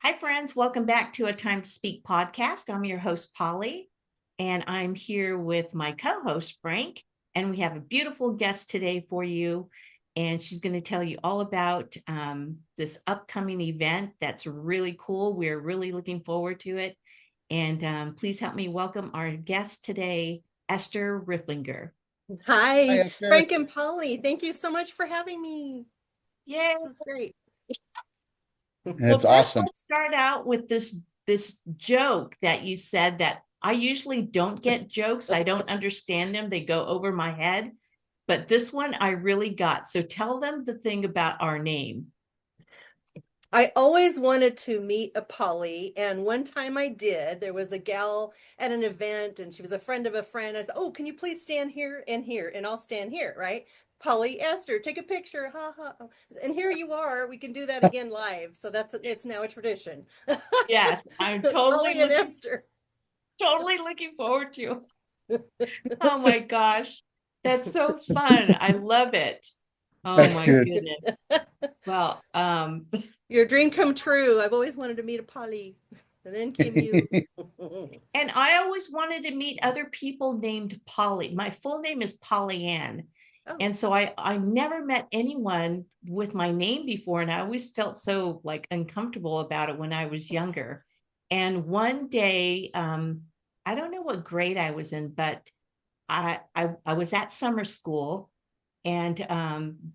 Hi, friends. Welcome back to A Time to Speak podcast. I'm your host, Polly, and I'm here with my co host, Frank. And we have a beautiful guest today for you. And she's going to tell you all about this upcoming event that's really cool. We're really looking forward to it. And please help me welcome our guest today, Esther Ripplinger. Hi, Hi, Esther. Frank and Polly. Thank you so much for having me. Yay. This is great. Well, It's first, awesome. let's start out with this joke that you said that I usually don't get jokes. I don't understand them. They go over my head. But this one I really got. So tell them the thing about our name. I always wanted to meet a Polly, and one time I did. There was a gal at an event, and she was a friend of a friend. I said, "Oh, can you please stand here and here, and I'll stand here, right?" Polly, Esther, take a picture. Ha ha. And here you are. We can do that again live. So it's now a tradition. Yes, I'm Polly and Esther. totally looking forward to. Oh my gosh. That's so fun. I love it. Oh That's my good. goodness. Well, Your dream come true. I've always wanted to meet a Polly. And then came you. and I always wanted to meet other people named Polly. My full name is Polly Ann. Oh, And so I never met anyone with my name before. And I always felt so like uncomfortable about it when I was younger. And one day, I don't know what grade I was in, but I was at summer school and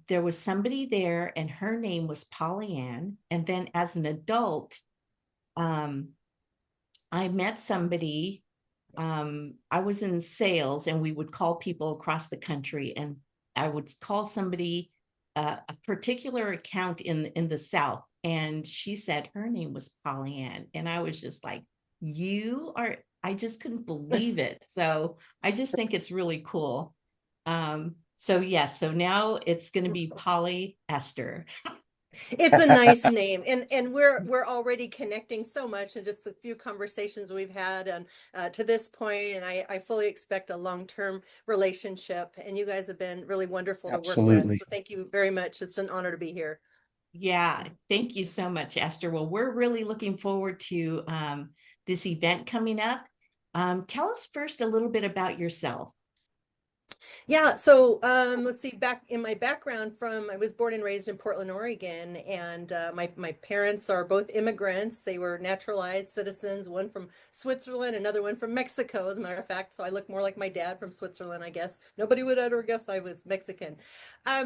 there was somebody there and her name was Polly Ann. And then as an adult, um, I met somebody. I was in sales and we would call people across the country, and I would call somebody a particular account in the South. And she said her name was Pollyann. And I was just like, you are, I just couldn't believe it. So I just think it's really cool. So yes, so now it's going to be Polly Esther. it's a nice name, and we're already connecting so much in just the few conversations we've had, and to this point, and I fully expect a long-term relationship. And you guys have been really wonderful to work with. Absolutely. So thank you very much. It's an honor to be here. Yeah, thank you so much, Esther. Well, we're really looking forward to this event coming up. Tell us first a little bit about yourself. Yeah, so let's see. Back in my background, from I was born and raised in Portland, Oregon, and my parents are both immigrants. They were naturalized citizens, one from Switzerland, another one from Mexico, as a matter of fact. So I look more like my dad from Switzerland, I guess. Nobody would ever guess I was Mexican.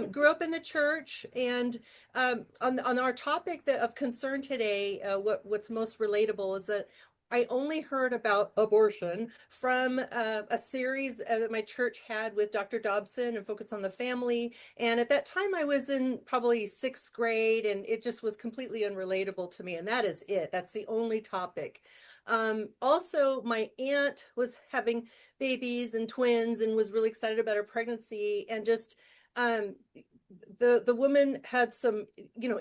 Grew up in the church, and on our topic of concern today, what's most relatable is that I only heard about abortion from a series that my church had with Dr. Dobson and Focus on the Family. And at that time, I was in probably sixth grade, and it just was completely unrelatable to me. And that is it. That's the only topic. Also, my aunt was having babies and twins and was really excited about her pregnancy, and just um, the woman had some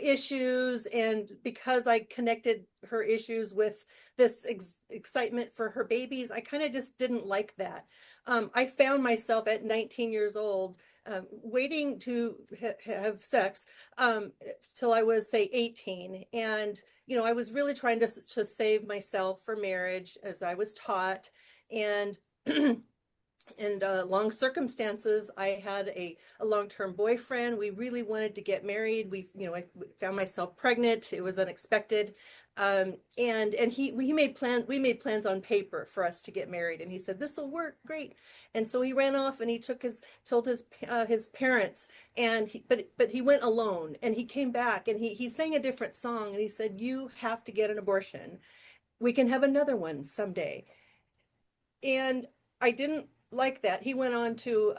issues, and because I connected her issues with this excitement for her babies, I kind of just didn't like that. I found myself at 19 years old waiting to have sex till I was, say, 18, and I was really trying to save myself for marriage as I was taught. And and long circumstances, I had a long-term boyfriend. We really wanted to get married. I found myself pregnant. It was unexpected. And we made plans on paper for us to get married. And he said, "This will work great." And so he ran off and he told his parents, and but he went alone, and he came back and he sang a different song, and he said, "You have to get an abortion. We can have another one someday." And I didn't like that. He went on to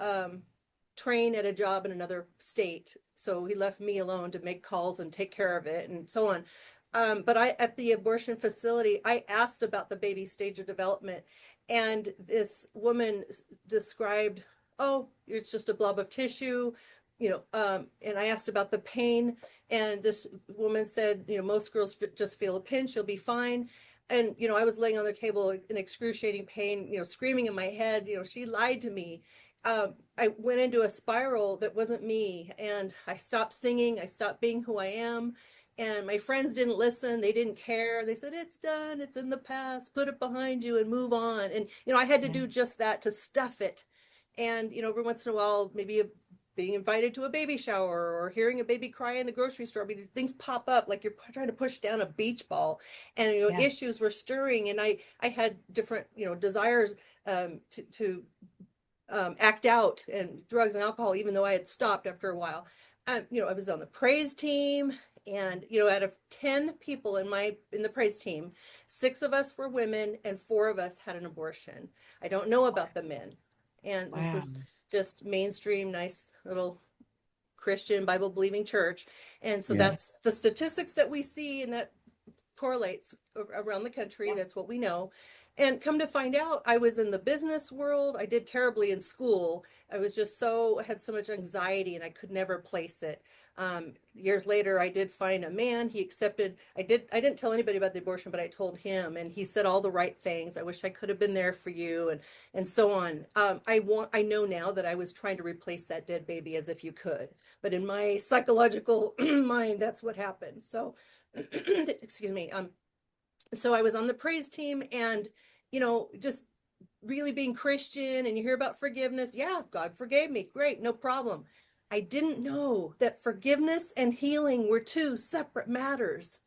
train at a job in another state. So he left me alone to make calls and take care of it and so on. But at the abortion facility, I asked about the baby stage of development. And this woman described, "Oh, it's just a blob of tissue." And I asked about the pain. And this woman said, "Most girls just feel a pinch, you'll be fine." And I was laying on the table in excruciating pain, screaming in my head. She lied to me. I went into a spiral that wasn't me, and I stopped singing. I stopped being who I am, And my friends didn't listen. They didn't care. They said, it's done. It's in the past. Put it behind you and move on. And, I had to Yeah. do just that, to stuff it. And, every once in a while, maybe being invited to a baby shower or hearing a baby cry in the grocery store. I mean, things pop up like you're trying to push down a beach ball, and, Yeah. issues were stirring. And I had different, desires to act out, and drugs and alcohol, even though I had stopped after a while. I was on the praise team, and out of 10 people in the praise team, 6 of us were women and 4 of us had an abortion. I don't know about the men. And this Wow. is just mainstream, nice little Christian Bible believing church. And so Yeah. that's the statistics that we see, and that correlates around the country. Yeah. That's what we know. And come to find out, I was in the business world. I did terribly in school. I had so much anxiety, and I could never place it. Years later, I did find a man. He accepted. I didn't tell anybody about the abortion, but I told him, and he said all the right things. I wish I could have been there for you, and so on. I know now that I was trying to replace that dead baby, as if you could. But in my psychological mind, that's what happened. So, excuse me. So I was on the praise team, and, just really being Christian, and you hear about forgiveness. Yeah, God forgave me. Great, no problem. I didn't know that forgiveness and healing were 2 separate matters.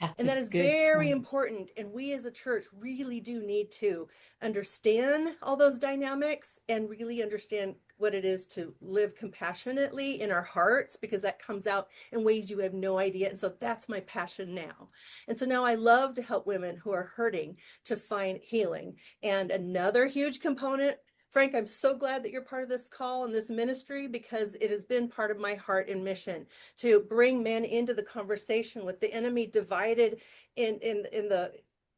That's And a that is good very point. important. And we as a church really do need to understand all those dynamics, and really understand what it is to live compassionately in our hearts, because that comes out in ways you have no idea. And so that's my passion now. And so now I love to help women who are hurting to find healing. And another huge component, Frank, I'm so glad that you're part of this call and this ministry, because it has been part of my heart and mission to bring men into the conversation. With the enemy divided in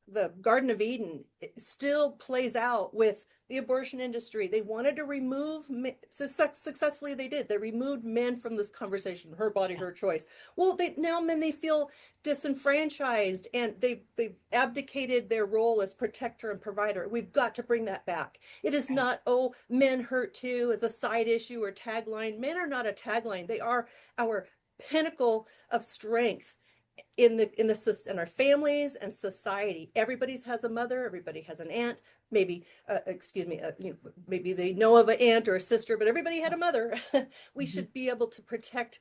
the Garden of Eden, it still plays out with the abortion industry. They wanted to remove, successfully they did. They removed men from this conversation. Her body, Yeah. her choice. Well, now men, they feel disenfranchised, and they've abdicated their role as protector and provider. We've got to bring that back. It is Right. not, oh, men hurt too, as a side issue or tagline. Men are not a tagline. They are our pinnacle of strength in our families and society. Everybody has a mother. Everybody has an aunt. Maybe, excuse me, maybe they know of an aunt or a sister, but everybody had a mother. We Mhm. should be able to protect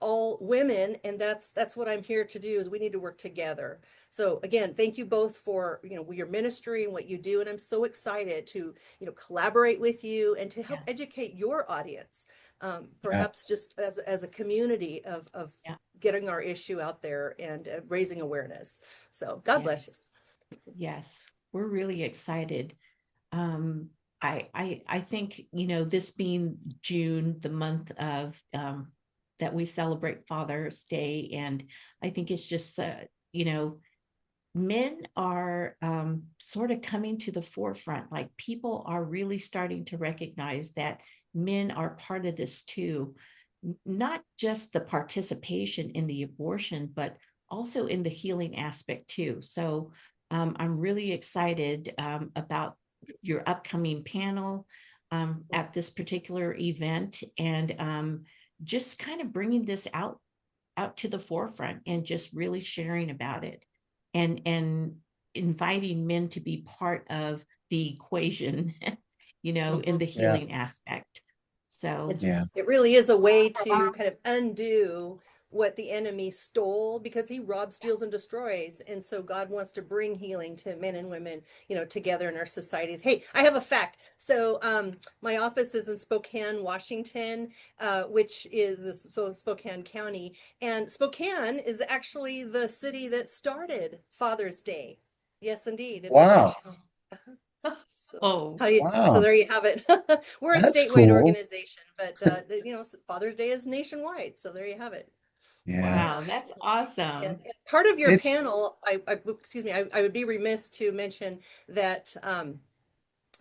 all women, and that's what I'm here to do. Is we need to work together. So again, thank you both for your ministry and what you do, and I'm so excited to collaborate with you and to help Yes. educate your audience, Yeah. perhaps just as a community of Yeah. getting our issue out there, and raising awareness. So God bless you. Yes. Yes. We're really excited. Um, I think, this being June, the month of that we celebrate Father's Day, and I think it's just you know, men are sort of coming to the forefront. Like, people are really starting to recognize that men are part of this too, not just the participation in the abortion, but also in the healing aspect too. So I'm really excited about your upcoming panel at this particular event, and just kind of bringing this out to the forefront, and just really sharing about it, and inviting men to be part of the equation, in Mhm. the Yeah. healing aspect. So It's Yeah. it really is a way to kind of undo what the enemy stole, because he robs, steals, and destroys. And so God wants to bring healing to men and women, together in our societies. Hey, I have a fact. So my office is in Spokane, Washington, which is Spokane County. And Spokane is actually the city that started Father's Day. Yes, indeed. It's a Wow. national. So oh, so Wow. there you have it. We're a That's statewide cool. organization, but Father's Day is nationwide. So there you have it. Yeah. wow, that's And awesome. part of your It's panel, excuse me, I would be remiss to mention that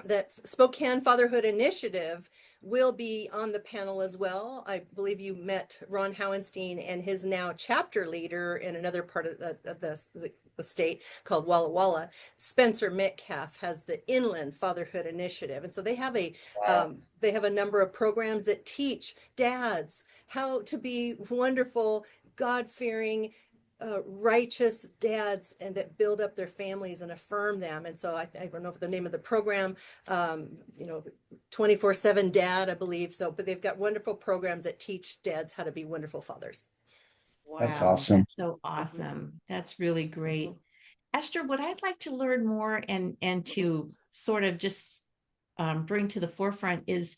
that Spokane Fatherhood Initiative will be on the panel as well. I believe you met Ron Howenstein and his now chapter leader in another part of the state called Walla Walla. Spencer Metcalf has the Inland Fatherhood Initiative. And so wow. they have a number of programs that teach dads how to be wonderful God-fearing, righteous dads and that build up their families and affirm them. And so I don't know the name of the program, 24/7 Dad, I believe. So, but they've got wonderful programs that teach dads how to be wonderful fathers. That's Wow, awesome. that's so awesome. That's really great. Esther, what I'd like to learn more and to sort of just bring to the forefront is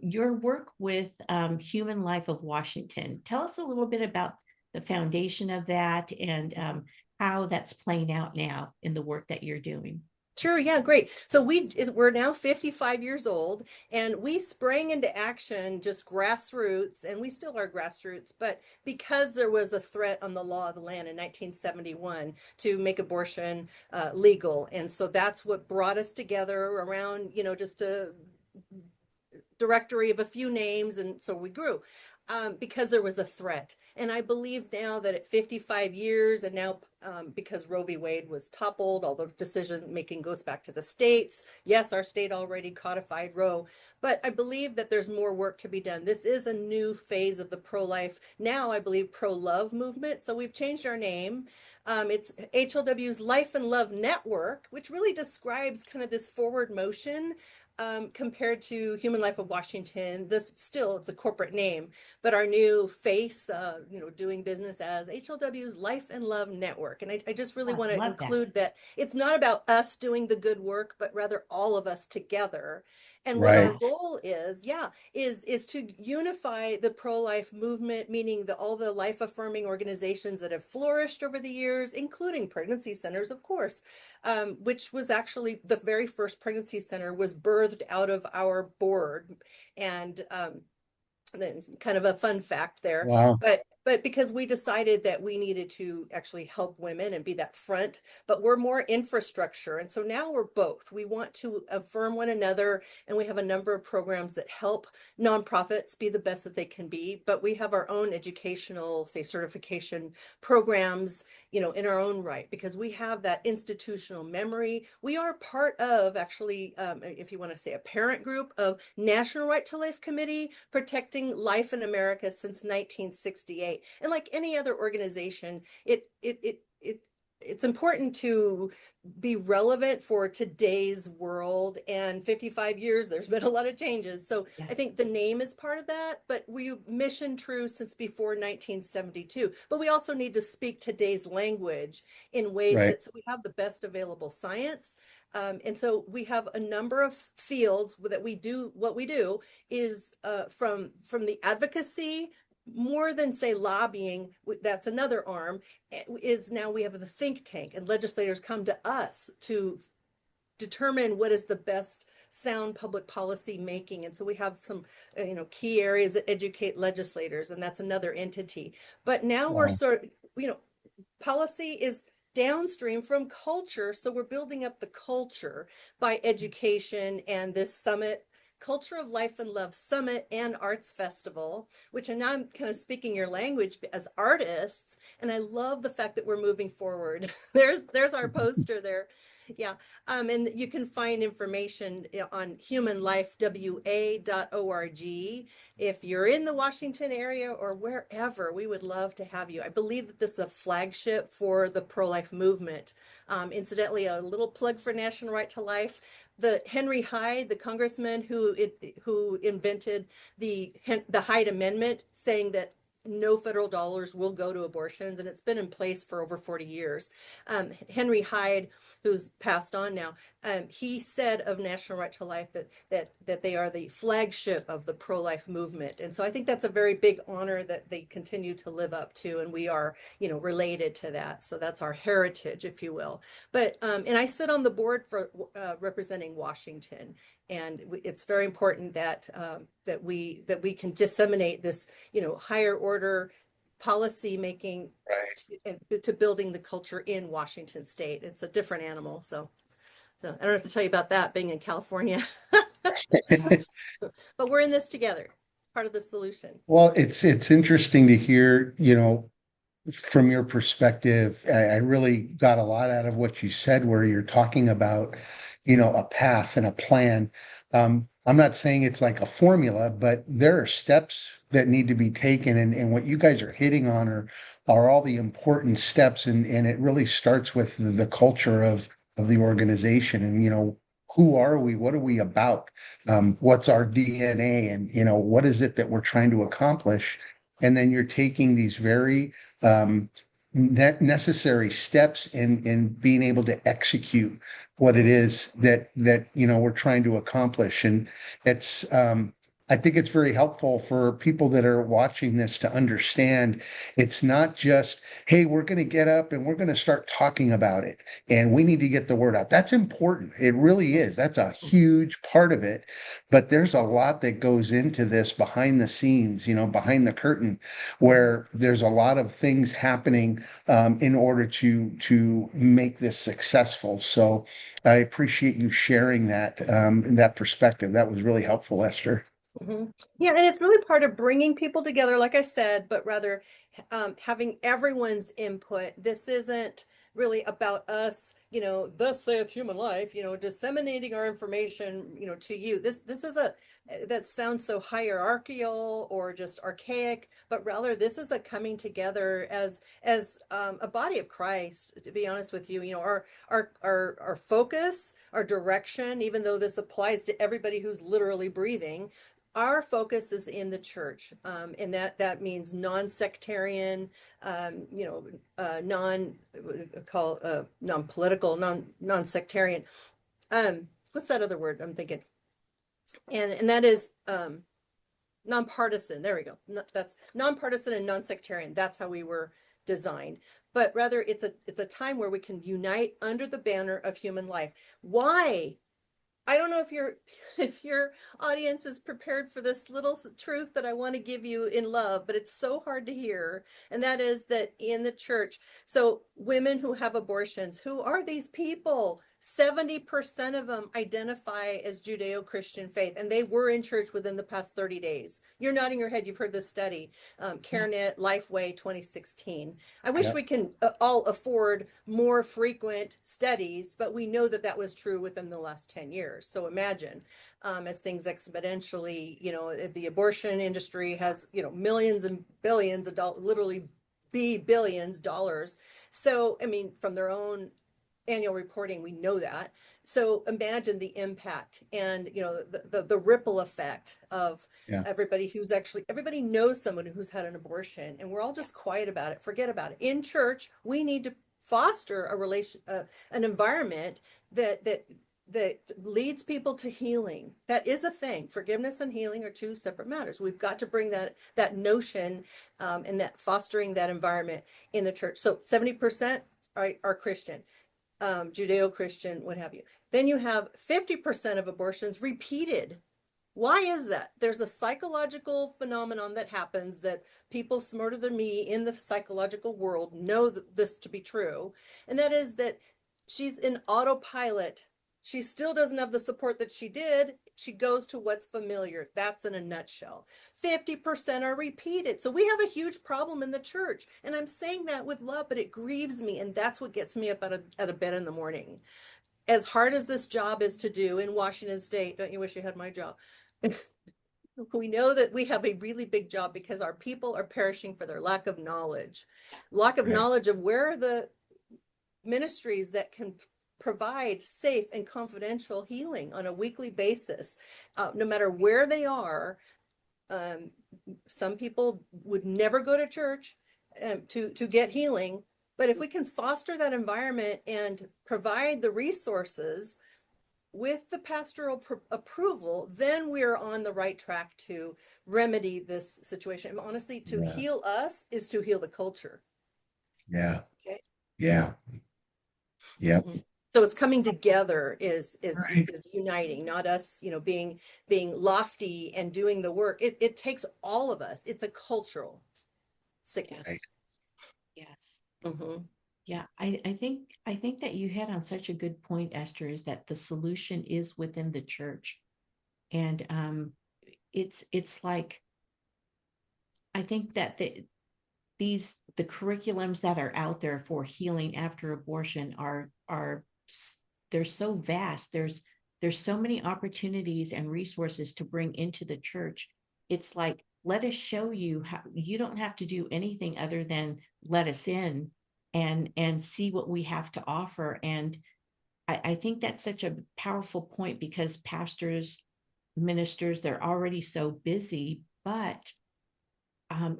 your work with Human Life of Washington. Tell us a little bit about the foundation of that and how that's playing out now in the work that you're doing. Sure, yeah, great. So we're now 55 years old, and we sprang into action just grassroots, and we still are grassroots, but because there was a threat on the law of the land in 1971 to make abortion legal. And so that's what brought us together around, just a directory of a few names, and so we grew because there was a threat. And I believe now that at 55 years, and now because Roe v. Wade was toppled, all the decision making goes back to the states. Yes, our state already codified Roe, but I believe that there's more work to be done. This is a new phase of the pro-life, now I believe pro-love movement. So we've changed our name. It's HLW's Life and Love Network, which really describes kind of this forward motion compared to Human Life of Washington. It's a corporate name, but our new face, doing business as HLW's Life and Love Network. And I just really want to include that it's not about us doing the good work, but rather all of us together. And what our goal is to unify the pro-life movement, meaning all the life-affirming organizations that have flourished over the years, including pregnancy centers, of course, which was actually the very first pregnancy center was birthed out of our board. And kind of a fun fact there. Wow. But because we decided that we needed to actually help women and be that front, but we're more infrastructure. And so now we're both. We want to affirm one another, and we have a number of programs that help nonprofits be the best that they can be. But we have our own educational, say, certification programs, in our own right, because we have that institutional memory. We are part of, actually, if you want to say, a parent group of National Right to Life Committee, protecting life in America since 1968. And like any other organization, it's important to be relevant for today's world. And 55 years, there's been a lot of changes. So I think the name is part of that, but we mission true since before 1972. But we also need to speak today's language in ways that, so we have the best available science. And so we have a number of fields that we do. What we do is from the advocacy, more than say lobbying, that's another arm, is now we have the think tank, and legislators come to us to determine what is the best sound public policy making. And so we have some key areas that educate legislators, and that's another entity. But now we're sort of, policy is downstream from culture, so we're building up the culture by education and this summit, Culture of Life and Love Summit and Arts Festival, which now I'm kind of speaking your language as artists, and I love the fact that we're moving forward. There's our poster there. Yeah. And you can find information on humanlifewa.org. If you're in the Washington area or wherever, we would love to have you. I believe that this is a flagship for the pro-life movement. Incidentally, a little plug for National Right to Life. The Henry Hyde, the congressman who invented the Hyde Amendment, saying that no federal dollars will go to abortions, and it's been in place for over 40 years. Henry Hyde, who's passed on now, he said of National Right to Life that they are the flagship of the pro-life movement. And so I think that's a very big honor that they continue to live up to, and we are, related to that. So that's our heritage, if you will. But and I sit on the board for representing Washington, and it's very important that that we can disseminate this, higher order policy making to building the culture in Washington State. It's a different animal. So I don't have to tell you about that being in California, but we're in this together, part of the solution. Well, it's interesting to hear, from your perspective. I really got a lot out of what you said, where you're talking about, a path and a plan. I'm not saying it's like a formula, but there are steps that need to be taken. And what you guys are hitting on are all the important steps. And it really starts with the culture of the organization. And, who are we? What are we about? What's our DNA? And, what is it that we're trying to accomplish? And then you're taking these very necessary steps in being able to execute what it is that we're trying to accomplish. And it's I think it's very helpful for people that are watching this to understand it's not just, hey, we're going to get up and we're going to start talking about it and we need to get the word out. That's important. It really is. That's a huge part of it. But there's a lot that goes into this behind the scenes, behind the curtain, where there's a lot of things happening in order to make this successful. So I appreciate you sharing that perspective. That was really helpful, Esther. Yeah, and it's really part of bringing people together, like I said, but rather having everyone's input. This isn't really about us, thus saith human life, disseminating our information, to you. This is that sounds so hierarchical or just archaic, but rather this is a coming together as a body of Christ. To be honest with you, our focus, our direction, even though this applies to everybody who's literally breathing. Our focus is in the church, and that means non-sectarian, non-political, non-sectarian. What's that other word I'm thinking? And that is nonpartisan. There we go. That's nonpartisan and non-sectarian. That's how we were designed. But rather, it's a time where we can unite under the banner of human life. Why? I don't know if your audience is prepared for this little truth that I want to give you in love, but it's so hard to hear. And that is that in the church, so women who have abortions, who are these people? 70% of them identify as Judeo-Christian faith, and they were in church within the past 30 days. You're nodding your head. You've heard this study, CareNet Lifeway 2016. I wish we can all afford more frequent studies, but we know that was true within the last 10 years. So imagine as things exponentially, the abortion industry has, millions and billions of dollars, literally billions dollars. So, I mean, from their own annual reporting, we know that. So imagine the impact and the ripple effect of everybody knows someone who's had an abortion, and we're all just quiet about it, forget about it. In church, we need to foster an environment that leads people to healing. That is a thing. Forgiveness and healing are two separate matters. We've got to bring that notion and that fostering that environment in the church. So 70% are Christian. Judeo-Christian, what have you. Then you have 50% of abortions repeated. Why is that? There's a psychological phenomenon that happens that people smarter than me in the psychological world know this to be true. And that is that she's in autopilot. She still doesn't have the support that she did. She goes to what's familiar. That's in a nutshell. 50% are repeated. So we have a huge problem in the church. And I'm saying that with love, but it grieves me. And that's what gets me up out of bed in the morning. As hard as this job is to do in Washington State, don't you wish you had my job? We know that we have a really big job because our people are perishing for their lack of knowledge. Lack of knowledge of where are the ministries that can provide safe and confidential healing on a weekly basis, no matter where they are. Some people would never go to church to get healing, but if we can foster that environment and provide the resources with the pastoral approval, then we're on the right track to remedy this situation. And honestly, to heal us is to heal the culture. Yeah. Okay. Yeah. Yeah. Mm-hmm. So it's coming together is Right. uniting, not us, being lofty and doing the work. It takes all of us. It's a cultural sickness. Right. Yes. Mm-hmm. Yeah, I think that you hit on such a good point, Esther, is that the solution is within the church. And it's like I think that the curriculums that are out there for healing after abortion are they're so vast. There's 100 there's so many opportunities and resources to bring into the church. It's like, let us show you how. You don't have to do anything other than let us in and see what we have to offer. And I think that's such a powerful point, because pastors, ministers, they're already so busy. But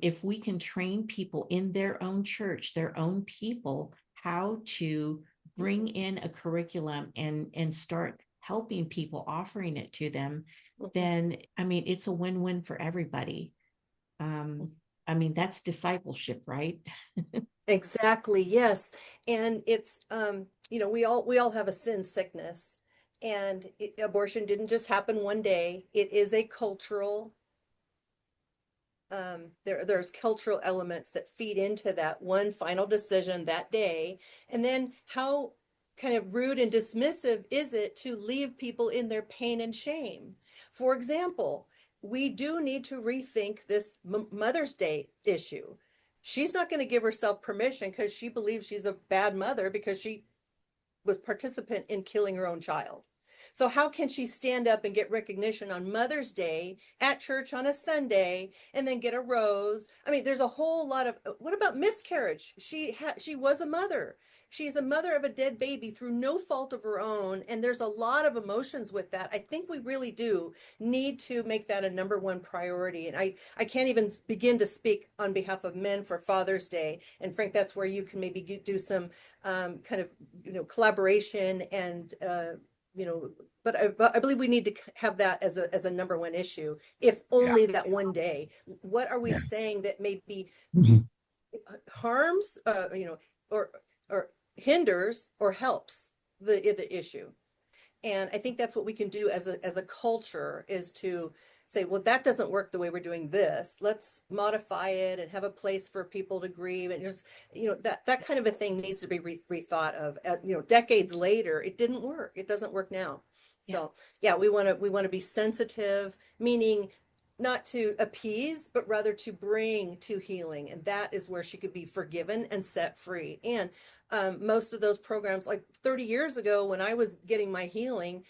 if we can train people in their own church, their own people, how to bring in a curriculum and start helping people, offering it to them, then I mean, it's a win-win for everybody. I mean, that's discipleship, right? Exactly, yes. And it's we all have a sin sickness, and abortion didn't just happen one day. It is a cultural there's cultural elements that feed into that one final decision that day. And then how kind of rude and dismissive is it to leave people in their pain and shame? For example, we do need to rethink this Mother's Day issue. She's not going to give herself permission because she believes she's a bad mother because she was participant in killing her own child. So how can she stand up and get recognition on Mother's Day at church on a Sunday and then get a rose? I mean, there's a whole lot of, what about miscarriage? She was a mother. She's a mother of a dead baby through no fault of her own. And there's a lot of emotions with that. I think we really do need to make that a number one priority. And I can't even begin to speak on behalf of men for Father's Day. And Frank, that's where you can maybe do some kind of, collaboration and, but I believe we need to have that as a number one issue, if Yeah. only that one day. What are we Yeah. saying that maybe Mhm. harms, or hinders or helps the issue? And I think that's what we can do as a culture, is to say, well, that doesn't work the way we're doing this. Let's modify it and have a place for people to grieve. And just, that kind of a thing needs to be rethought of. Decades later, it didn't work. It doesn't work now. So yeah, we want to be sensitive, meaning not to appease, but rather to bring to healing. And that is where she could be forgiven and set free. And most of those programs, like 30 years ago when I was getting my healing,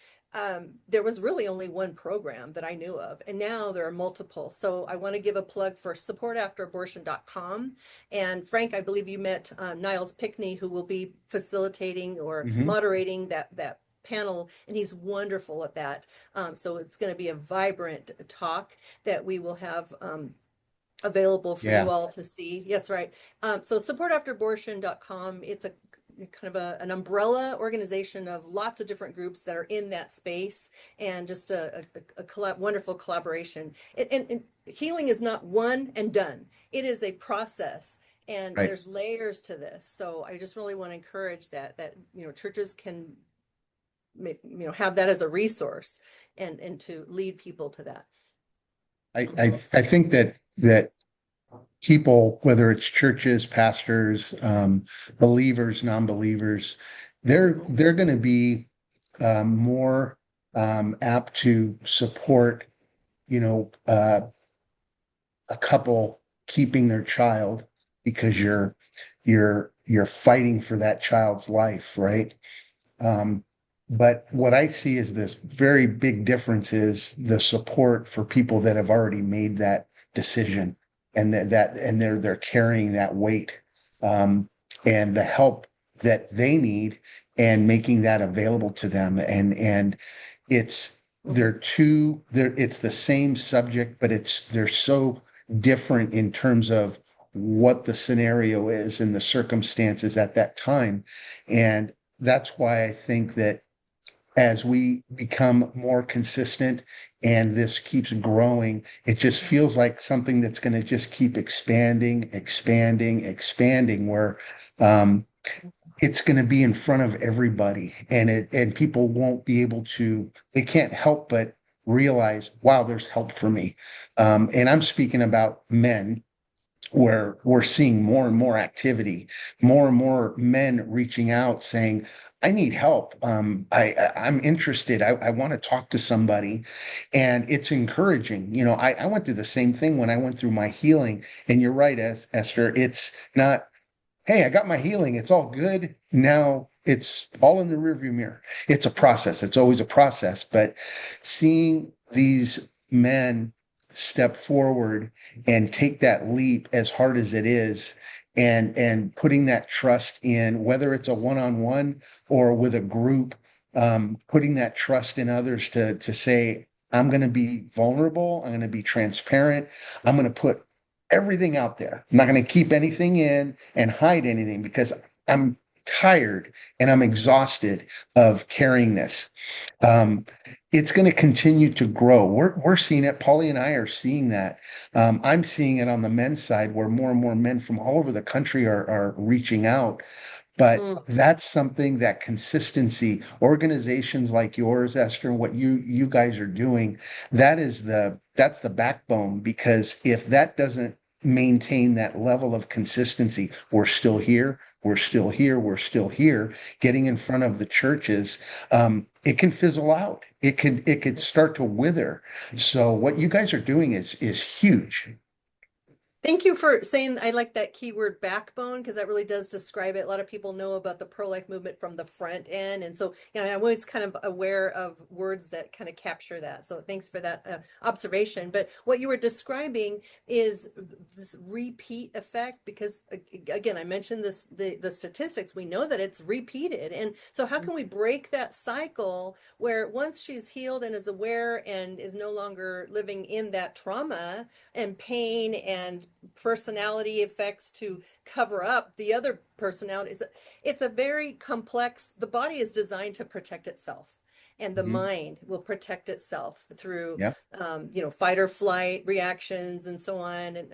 there was really only one program that I knew of. And now there are multiple. So I want to give a plug for supportafterabortion.com. And Frank, I believe you met Niles Pickney, who will be facilitating or Mhm. moderating that panel, and he's wonderful at that. So it's going to be a vibrant talk that we will have available for you Yeah. all to see. Yes, right. So supportafterabortion.com, it's a kind of an umbrella organization of lots of different groups that are in that space, and just a wonderful collaboration. And healing is not one and done. It is a process. And Right. there's layers to this. So I just really want to encourage that churches can have that as a resource, and to lead people to that. I think that people, whether it's churches, pastors, believers, non-believers, they're going to be more apt to support, you know, uh, a couple keeping their child because you're fighting for that child's life, right? But what I see is this very big difference is the support for people that have already made that decision, and and they're carrying that weight, and the help that they need, and making that available to them. And it's the same subject, but they're so different in terms of what the scenario is and the circumstances at that time. And that's why I think that as we become more consistent and this keeps growing, it just feels like something that's going to just keep expanding, expanding, expanding, where it's going to be in front of everybody, and people won't be able to, they can't help but realize, wow, there's help for me. And I'm speaking about men, where we're seeing more and more activity, more and more men reaching out saying, I need help. I'm interested. I want to talk to somebody. And it's encouraging. I went through the same thing when I went through my healing. And you're right, Esther, it's not, hey, I got my healing. It's all good. Now it's all in the rearview mirror. It's a process. It's always a process, but seeing these men step forward and take that leap as hard as it is, and putting that trust in, whether it's a one-on-one or with a group, putting that trust in others to say, I'm going to be vulnerable, I'm going to be transparent, I'm going to put everything out there. I'm not going to keep anything in and hide anything, because I'm tired and I'm exhausted of carrying this. Um, it's going to continue to grow. We're seeing it. Polly and I are seeing that. I'm seeing it on the men's side, where more and more men from all over the country are reaching out. But that's something, that consistency, organizations like yours, Esther, what you guys are doing, that's the backbone. Because if that doesn't maintain that level of consistency, we're still here, we're still here, we're still here, getting in front of the churches, it can fizzle out. It could start to wither. So what you guys are doing is huge. Thank you for saying, I like that keyword backbone, because that really does describe it. A lot of people know about the pro-life movement from the front end. And so, I'm always kind of aware of words that kind of capture that. So thanks for that observation. But what you were describing is this repeat effect, because again, I mentioned the statistics. We know that it's repeated. And so how can we break that cycle where once she's healed and is aware and is no longer living in that trauma and pain and personality effects to cover up the other personalities? It's a very complex, the body is designed to protect itself, and the mind will protect itself through Yeah. Fight or flight reactions and so on. And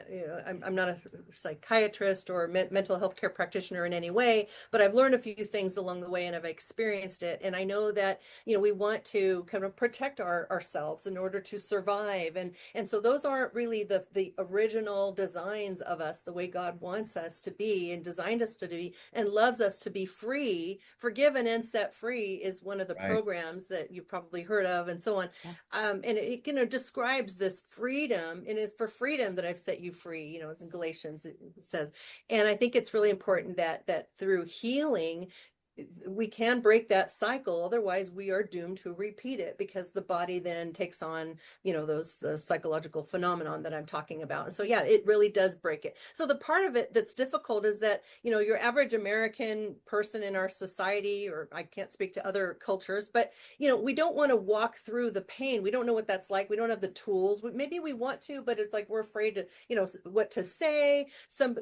I'm not a psychiatrist or mental health care practitioner in any way, but I've learned a few things along the way and I've experienced it. And I know that we want to kind of protect ourselves in order to survive. And so those aren't really the original designs of us, the way God wants us to be and designed us to be and loves us to be free. Forgiven and set free is one of the Right. programs that you've probably heard of and so on. Yeah. And it describes this freedom, and it's for freedom that I've set you free. It's in Galatians, it says. And I think it's really important that through healing, we can break that cycle. Otherwise we are doomed to repeat it, because the body then takes on the psychological phenomenon that I'm talking about. And so yeah, it really does break it. So the part of it that's difficult is that your average American person in our society, or I can't speak to other cultures, but we don't want to walk through the pain. We don't know what that's like. We don't have the tools. Maybe we want to, but it's like we're afraid to what to say.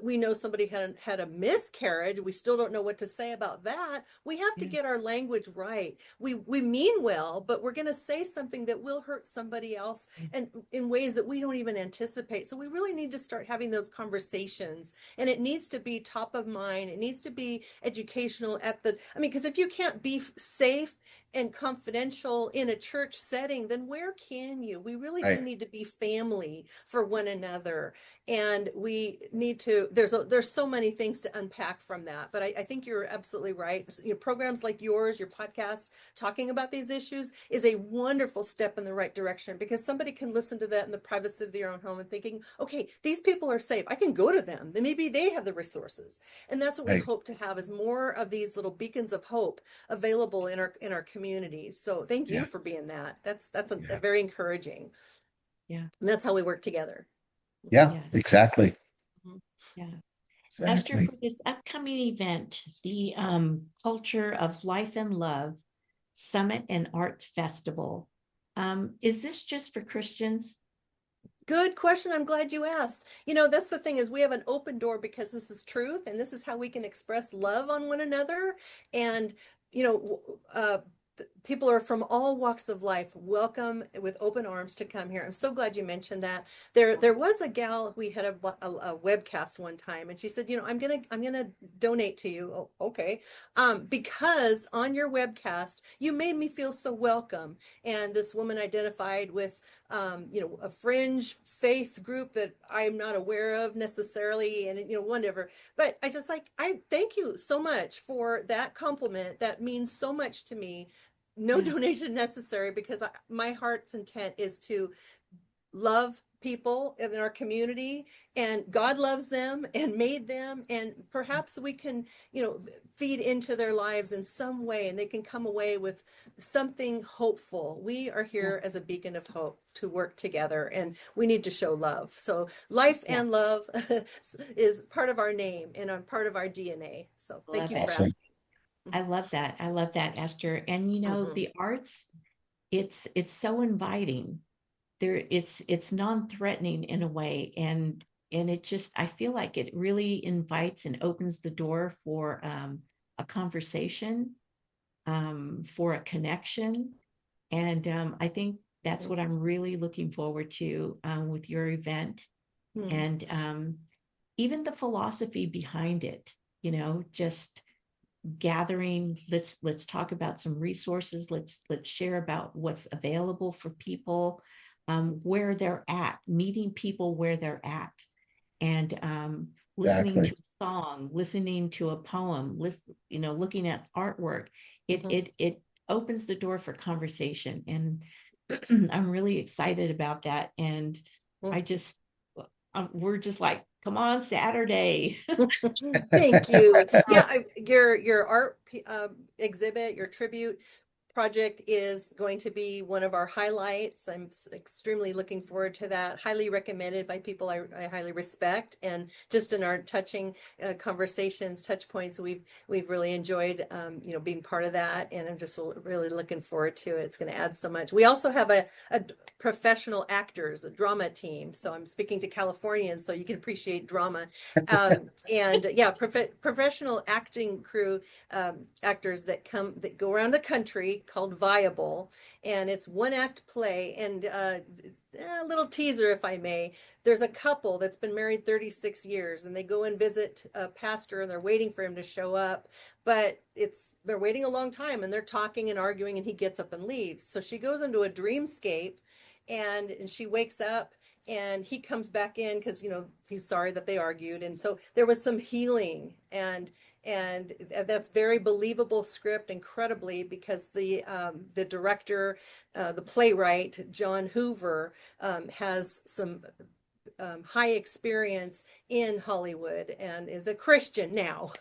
We know somebody had a miscarriage, we still don't know what to say about that. We have to get our language right. We mean well, but we're going to say something that will hurt somebody else, and in ways that we don't even anticipate. So we really need to start having those conversations, and it needs to be top of mind. It needs to be educational because if you can't be safe and confidential in a church setting, then where can you? We really do need to be family for one another. And we need to, there's so many things to unpack from that, but I think you're absolutely right. Programs like yours, your podcast, talking about these issues is a wonderful step in the right direction, because somebody can listen to that in the privacy of their own home and thinking, okay, these people are safe, I can go to them, then maybe they have the resources. And that's what we hope to have, is more of these little beacons of hope available in our communities. So thank you for being that. That's a very encouraging. Yeah. And that's how we work together. Yeah, exactly. Yeah. Exactly. Esther, for this upcoming event, the Culture of Life and Love Summit and Art Festival, is this just for Christians? Good question. I'm glad you asked. That's the thing, is we have an open door, because this is truth and this is how we can express love on one another. And, people are from all walks of life welcome with open arms to come here. I'm so glad you mentioned that. There was a gal, we had a webcast one time, and she said, I'm gonna donate to you. Oh, okay. Because on your webcast you made me feel so welcome. And this woman identified with a fringe faith group that I'm not aware of necessarily, and whatever. But I thank you so much for that compliment. That means so much to me. No donation necessary, because my heart's intent is to love people in our community, and God loves them and made them, and perhaps we can, feed into their lives in some way, and they can come away with something hopeful. We are Yeah. here as a beacon of hope to work together, and we need to show love. So life Yeah. and love is part of our name and part of our DNA. So thank Love you for it. Awesome. asking. I love that. I love that, Esther. And Mhm. the arts, it's so inviting. It's non-threatening in a way. And it just, I feel like it really invites and opens the door for a conversation, for a connection. And I think that's what I'm really looking forward to with your event. Mhm. And even the philosophy behind it, just gathering, let's talk about some resources, let's share about what's available for people, where they're at, meeting people where they're at, and listening Exactly. to a song, listening to a poem, looking at artwork. it Mhm. it it opens the door for conversation, and I'm really excited about that. And I Mhm. just we're just like, come on Saturday. Thank you. Yeah, your art exhibit, your tribute project is going to be one of our highlights. I'm extremely looking forward to that. Highly recommended by people I highly respect, and just in our touching conversations, touch points, we've really enjoyed being part of that, and I'm just really looking forward to it. It's going to add so much. We also have a professional actors, a drama team. So I'm speaking to Californians, so you can appreciate drama. And yeah, professional acting crew, actors that go around the country, called Viable, and it's one act play. And a little teaser, if I may, there's a couple that's been married 36 years, and they go and visit a pastor, and they're waiting for him to show up, but they're waiting a long time, and they're talking and arguing, and he gets up and leaves. So she goes into a dreamscape, and she wakes up, and he comes back in because he's sorry that they argued. And so there was some healing, and that's very believable script, incredibly, because the director, the playwright John Hoover, has some high experience in Hollywood and is a Christian now.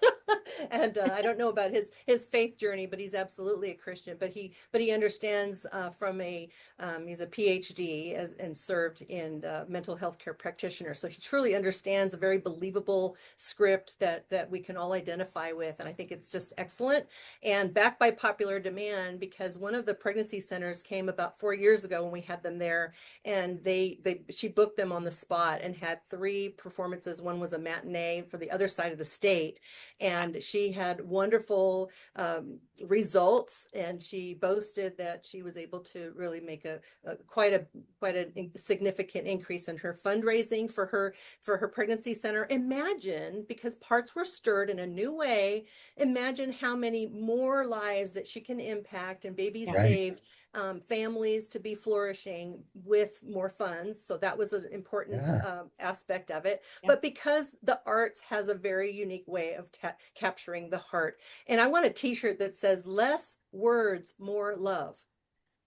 And I don't know about his faith journey, but he's absolutely a Christian. But he understands from he's a PhD and served in mental health care practitioner. So he truly understands a very believable script that we can all identify with. And I think it's just excellent, and backed by popular demand, because one of the pregnancy centers came about 4 years ago when we had them there, and she booked them on the spot and had 3 performances. One was a matinee for the other side of the state, and she had wonderful results, and she boasted that she was able to really make quite a significant increase in her fundraising for her pregnancy center. Imagine, because parts were stirred in a new way, imagine how many more lives that she can impact, and babies Yeah. Right. saved, families to be flourishing with more funds. So that was an important Yeah. aspect of it. Yeah. But because the arts has a very unique way of capturing the heart. And I want a t-shirt that says less words, more love.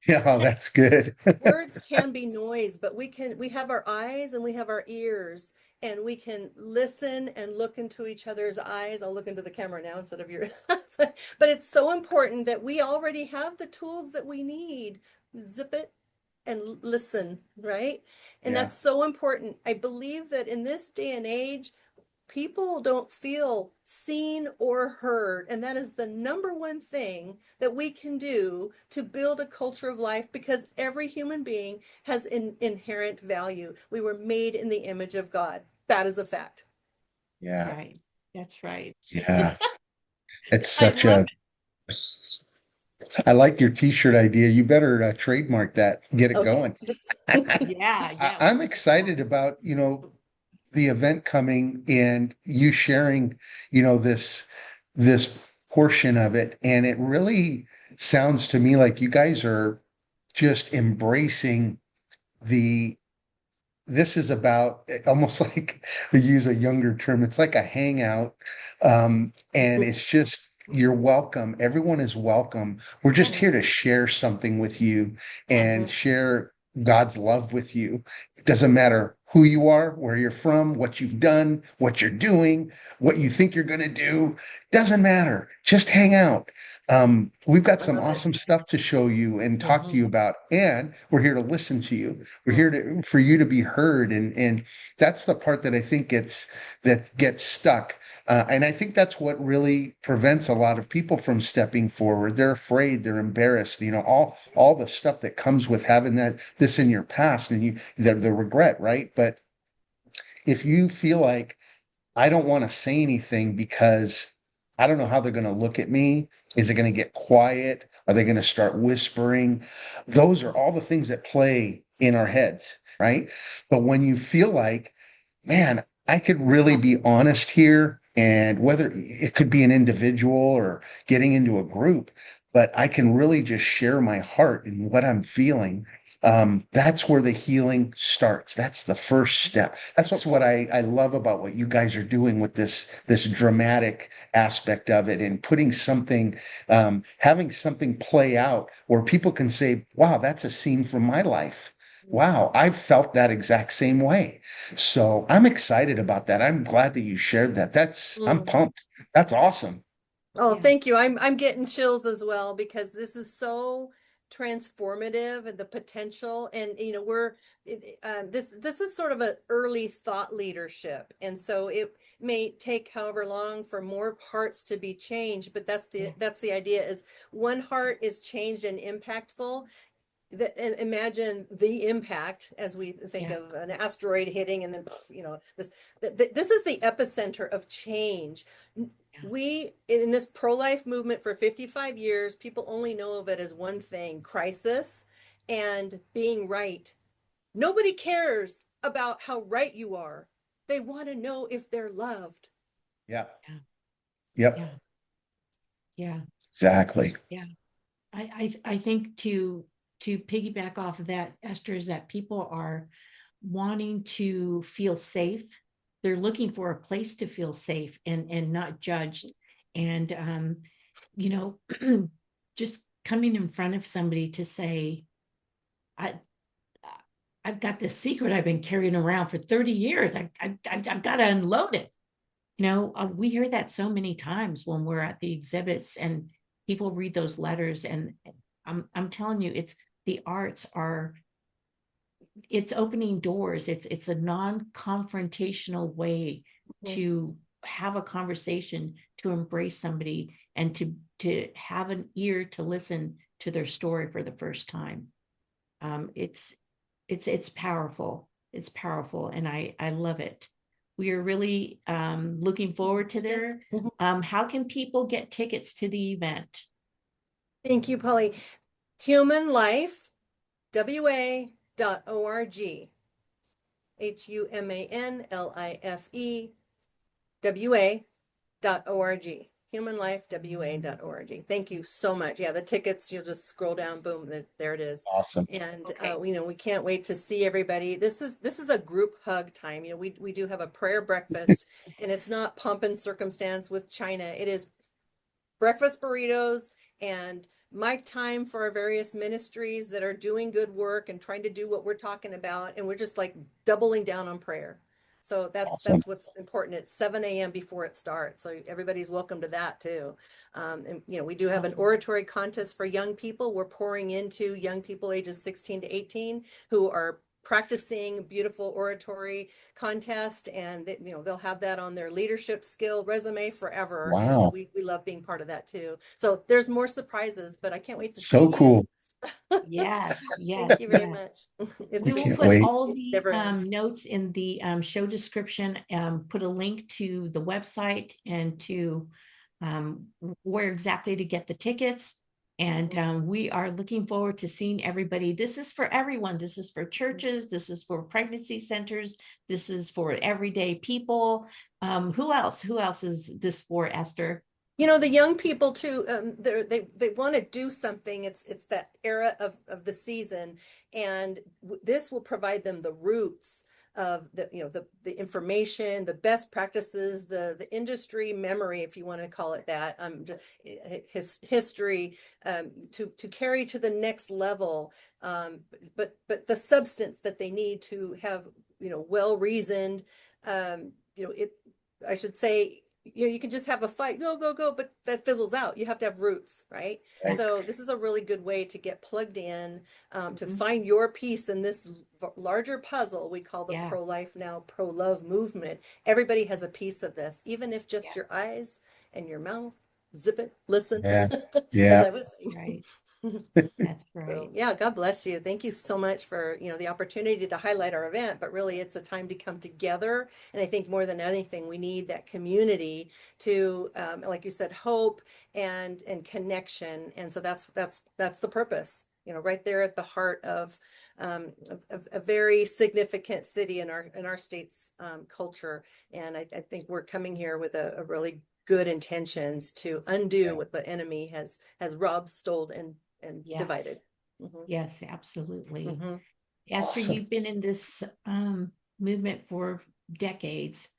Yeah, oh, that's good. Words can be noise, but we have our eyes and we have our ears, and we can listen and look into each other's eyes. I'll look into the camera now instead of your but it's so important that we already have the tools that we need. Zip it and listen, right? And Yeah. that's so important. I believe that in this day and age, people don't feel seen or heard. And that is the number one thing that we can do to build a culture of life, because every human being has an inherent value. We were made in the image of God. That is a fact. Yeah. Right. That's right. Yeah. It's I such love a, I like your t-shirt idea. You better trademark that, get it Okay. going. it. Yeah, yeah. I'm excited about, the event coming and you sharing, this portion of it. And it really sounds to me like you guys are just embracing the this is about almost like to use a younger term, it's like a hangout. And it's just you're welcome. Everyone is welcome. We're just Yeah. here to share something with you and Mhm. share God's love with you. It doesn't matter who you are, where you're from, what you've done, what you're doing, what you think you're going to do. Doesn't matter. Just hang out. We've got I some love it. awesome stuff to show you and talk to Mhm. you about, and we're here to listen to you. We're here Mhm. to for you to be heard, and that's the part that I think gets stuck. And I think that's what really prevents a lot of people from stepping forward. They're afraid, they're embarrassed, all the stuff that comes with having this in your past, and the regret, right? But if you feel like, I don't want to say anything because I don't know how they're going to look at me. Is it going to get quiet? Are they going to start whispering? Those are all the things that play in our heads, right? But when you feel like, man, I could really be honest here, and whether it could be an individual or getting into a group, but I can really just share my heart and what I'm feeling. That's where the healing starts. That's the first step. That's what I love about what you guys are doing with this dramatic aspect of it, and putting something, having something play out where people can say, wow, that's a scene from my life. Wow, I've felt that exact same way. So I'm excited about that. I'm glad that you shared that. I'm Mm. pumped. That's awesome. Oh, Yeah. thank you. I'm getting chills as well because this is so transformative and the potential. And this is sort of an early thought leadership, and so it may take however long for more hearts to be changed. But Yeah. that's the idea: is one heart is changed and impactful. And imagine the impact as we think Yeah. of an asteroid hitting, and then this is the epicenter of change. Yeah. We in this pro-life movement for 55 years, people only know of it as one thing: crisis and being right. Nobody cares about how right you are. They want to know if they're loved. Yeah. Yeah. Yep. Yeah. Yeah. Exactly. Yeah. I think to piggyback off of that, Esther, is that people are wanting to feel safe. They're looking for a place to feel safe and not judged. And you know, just coming in front of somebody to say, I I've got this secret I've been carrying around for 30 years. I've got to unload it. We hear that so many times when we're at the exhibits and people read those letters. And I'm telling you, the arts are, it's opening doors. It's a non-confrontational way Mhm. to have a conversation, to embrace somebody, and to have an ear to listen to their story for the first time. It's it's powerful. It's powerful, and I love it. We are really looking forward to this. Mhm. How can people get tickets to the event? Thank you, Polly. humanlifewa.org. humanlifewa.org. humanlifewa.org. Thank you so much. Yeah, the tickets, you'll just scroll down, boom, there it is. Awesome. And Okay. we can't wait to see everybody. This is a group hug time. We do have a prayer breakfast, and it's not pomp and circumstance with China. It is breakfast burritos and mic time for our various ministries that are doing good work and trying to do what we're talking about. And we're just like doubling down on prayer. So Awesome. that's what's important. It's 7 a.m. before it starts. So everybody's welcome to that too. And we do have an Awesome. oratory contest for young people. We're pouring into young people ages 16 to 18 who are practicing beautiful oratory contest, and they'll have that on their leadership skill resume forever. And so Wow. we love being part of that too. So there's more surprises, but I can't wait to So see you. cool. Yes, Thank yes, you very much. yes. It's We I will can't put wait. all it the never ends. notes in the show description, put a link to the website and to where exactly to get the tickets. And we are looking forward to seeing everybody. This is for everyone. This is for churches. This is for pregnancy centers. This is for everyday people. Who else? Who else is this for, Esther? The young people too, they want to do something. It's that era of the season, and this will provide them the roots of the, the information, the best practices, the industry memory, if you want to call it that, history, to carry to the next level. But the substance that they need to have, well reasoned, I should say, you can just have a fight, go, but that fizzles out. You have to have roots, right? Right. So this is a really good way to get plugged in, to Mhm. find your piece in this larger puzzle we call the Yeah. pro-life, now pro-love movement. Everybody has a piece of this, even if just Yeah. your eyes and your mouth, zip it, listen, Yeah. as Yeah. I was saying. Right. That's So, right. yeah, God bless you. Thank you so much for, the opportunity to highlight our event, but really it's a time to come together. And I think more than anything, we need that community to, like you said, hope and connection. And so that's the purpose, right there at the heart of a very significant city in our state's culture. And I think we're coming here with a really good intentions to undo Yeah. what the enemy has robbed, stole, and Yes. divided. Mhm. Yes, absolutely. Mhm. Esther, Awesome. you've been in this movement for decades.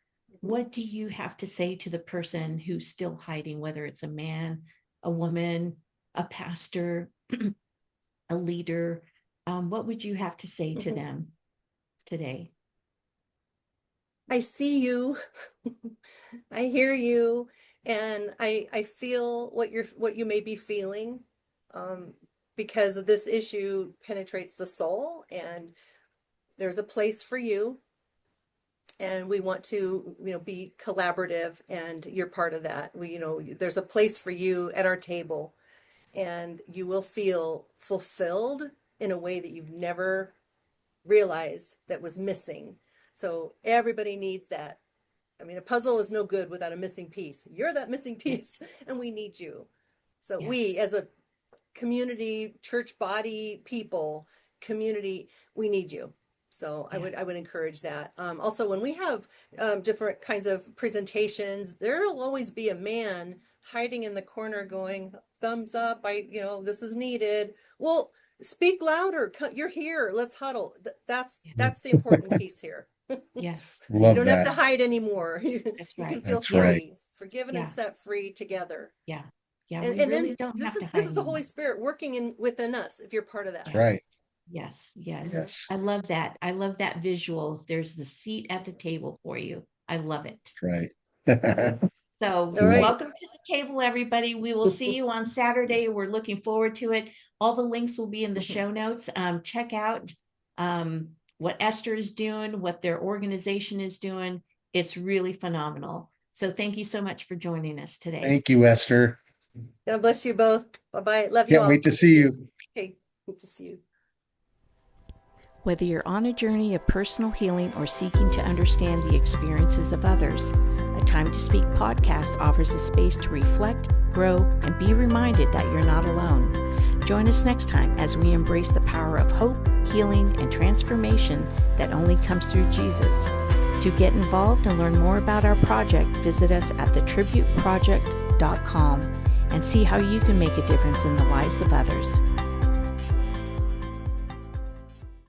What do you have to say to the person who's still hiding, whether it's a man, a woman, a pastor, a leader? What would you have to say to Mhm. them today? I see you. I hear you, and I feel what you may be feeling, because of this issue penetrates the soul, and there's a place for you, and we want to, be collaborative, and you're part of that. There's a place for you at our table, and you will feel fulfilled in a way that you've never realized that was missing. So everybody needs that. I mean, a puzzle is no good without a missing piece. You're that missing piece, and we need you. So we, Yes. as a community, church body, people, community, we need you. So Yeah. I would encourage that. Also, when we have different kinds of presentations, there will always be a man hiding in the corner going, thumbs up, this is needed. Well, speak louder. You're here. Let's huddle. That's the important piece here. Yes. You Love don't have that. to hide anymore. That's You can right. feel That's right. free, forgiven and Yeah. set free together. Yeah. Yeah. And We and really then don't this have to is this hide is the anymore. Holy Spirit working within us if you're part of that. That's right. Yes. Yes. Yes. I love that. I love that visual. There's the seat at the table for you. I love it. Right. So All right. welcome to the table, everybody. We will see you on Saturday. We're looking forward to it. All the links will be in the show notes. Check out what Esther is doing, what their organization is doing. It's really phenomenal. So thank you so much for joining us today. Thank you, Esther. God bless you both. Bye-bye. Love you Can't all. wait to see you. Okay. Good to see you. Whether you're on a journey of personal healing or seeking to understand the experiences of others, A Time to Speak podcast offers a space to reflect, grow, and be reminded that you're not alone. Join us next time as we embrace the power of hope, healing, and transformation that only comes through Jesus. To get involved and learn more about our project, visit us at thetributeproject.com and see how you can make a difference in the lives of others.